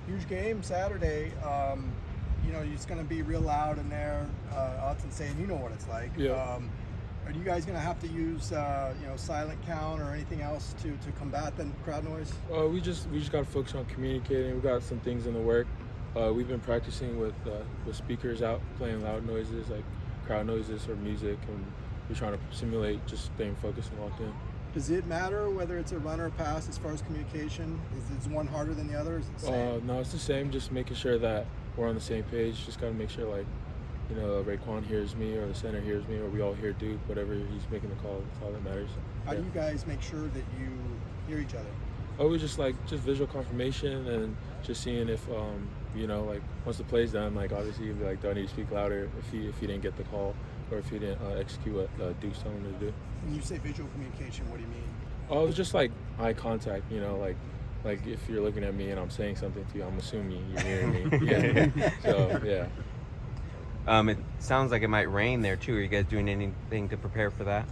Huge game Saturday. It's going to be real loud in there. Autzen Stadium, you know what it's like. Yeah. Are you guys going to have to use, silent count or anything else to combat the crowd noise? We just got to focus on communicating. We got some things in the work. We've been practicing with speakers out, playing loud noises like crowd noises or music, and we're trying to simulate just staying focused and locked in. Does it matter whether it's a run or a pass as far as communication? Is one harder than the other? Is it the same? No, it's the same. Just making sure that we're on the same page. Just got to make sure, Raekwon hears me or the center hears me or we all hear Duke, whatever he's making the call. That's all that matters. How do you guys make sure that you hear each other? We just visual confirmation and just seeing if, once the play's done, obviously you'd be like, do I need to speak louder if he didn't get the call or if he didn't execute what Duke's telling him to do. When you say visual communication, what do you mean? It was just eye contact, like if you're looking at me and I'm saying something to you, I'm assuming you're hearing me. Yeah. So, yeah. It sounds like it might rain there too. Are you guys doing anything to prepare for that?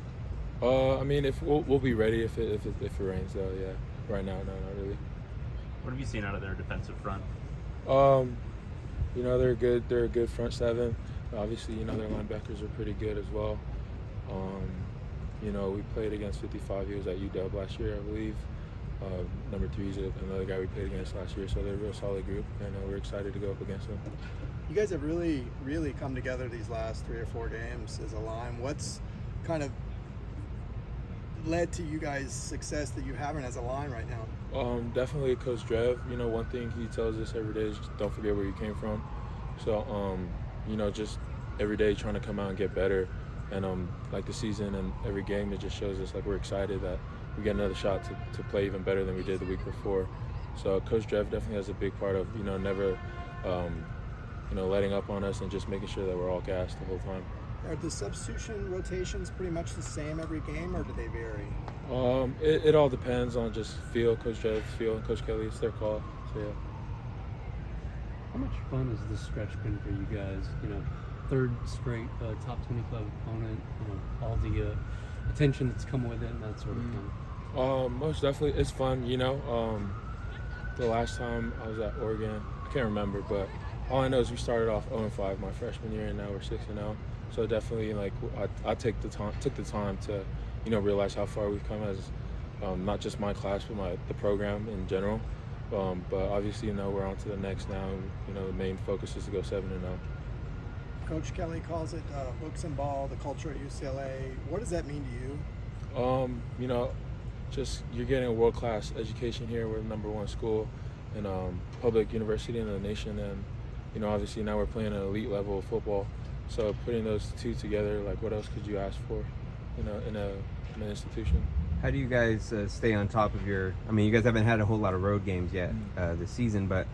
If we'll be ready if it rains though. Yeah. Right now, no, not really. What have you seen out of their defensive front? They're good. They're a good front seven. Obviously, their linebackers are pretty good as well. We played against 55. He was at UW last year, I believe. Number 3 is another guy we played against last year, so they're a real solid group, and we're excited to go up against them. You guys have really, really come together these last 3 or 4 games as a line. What's kind of led to you guys' success that you haven't as a line right now? Definitely Coach Drev. One thing he tells us every day is just don't forget where you came from. So, just every day trying to come out and get better. And the season and every game, it just shows us we're excited that we get another shot to play even better than we did the week before. So Coach Drev definitely has a big part of, never, letting up on us and just making sure that we're all gassed the whole time. Are the substitution rotations pretty much the same every game, or do they vary? It all depends on just feel, Coach Drev's feel, and Coach Kelly. It's their call. So yeah. How much fun has this stretch been for you guys? Third straight top 25 opponent. All the attention that's come with it and that sort of thing. Most definitely, it's fun. The last time I was at Oregon, I can't remember, but all I know is we started off 0-5 my freshman year, and now we're 6-0. So definitely, I took the time to, realize how far we've come as not just my class, but the program in general. But obviously, we're on to the next now. And, the main focus is to go 7-0. Coach Kelly calls it books and ball, the culture at UCLA. What does that mean to you? Just you're getting a world-class education here. We're the #1 school and public university in the nation, and obviously now we're playing an elite level of football. So putting those two together, what else could you ask for, in an institution? How do you guys stay on top of you guys haven't had a whole lot of road games yet this season, but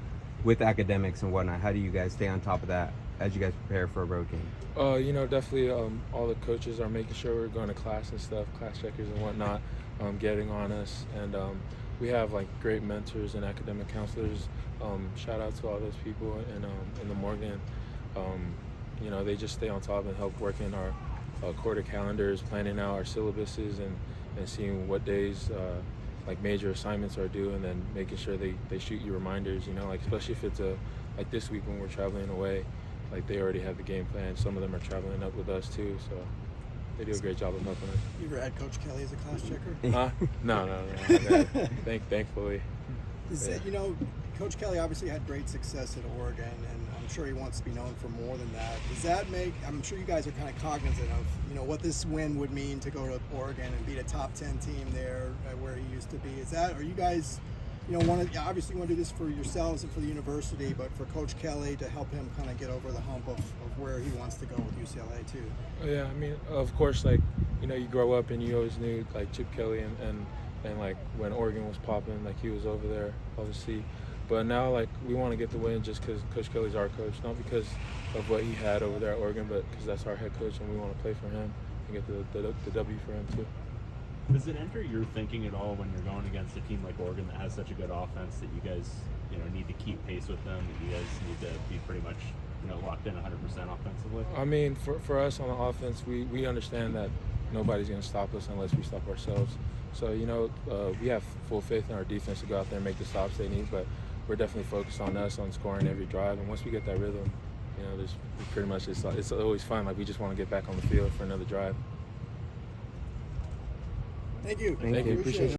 with academics and whatnot, how do you guys stay on top of that as you guys prepare for a road game? Definitely all the coaches are making sure we're going to class and stuff, class checkers and whatnot, getting on us. And we have great mentors and academic counselors. Shout out to all those people in the Morgan. They just stay on top and help work in our quarter calendars, planning out our syllabuses and seeing what days major assignments are due, and then making sure they shoot you reminders, especially if it's like this week when we're traveling away, they already have the game plan. Some of them are traveling up with us too, so they do a great job of helping us. You ever had Coach Kelly as a class checker? No. Thankfully. Coach Kelly obviously had great success at Oregon, and I'm sure he wants to be known for more than that. Does that make, I'm sure you guys are kind of cognizant of, what this win would mean to go to Oregon and beat a top 10 team there where he used to be. Are you guys, obviously you want to do this for yourselves and for the university, but for Coach Kelly to help him kind of get over the hump of where he wants to go with UCLA too? Yeah, of course, you grow up and you always knew Chip Kelly and when Oregon was popping, he was over there, obviously. But now, we want to get the win just because Coach Kelly's our coach, not because of what he had over there at Oregon, but because that's our head coach and we want to play for him and get the W for him too. Does it enter your thinking at all when you're going against a team like Oregon that has such a good offense that you guys, need to keep pace with them, that you guys need to be pretty much, locked in 100% offensively? For us on the offense, we understand that nobody's going to stop us unless we stop ourselves. So, we have full faith in our defense to go out there and make the stops they need, but we're definitely focused on us, on scoring every drive. And once we get that rhythm, you know, there's pretty much it's always fun. Like, we just want to get back on the field for another drive. Thank you. Thank you. Appreciate it.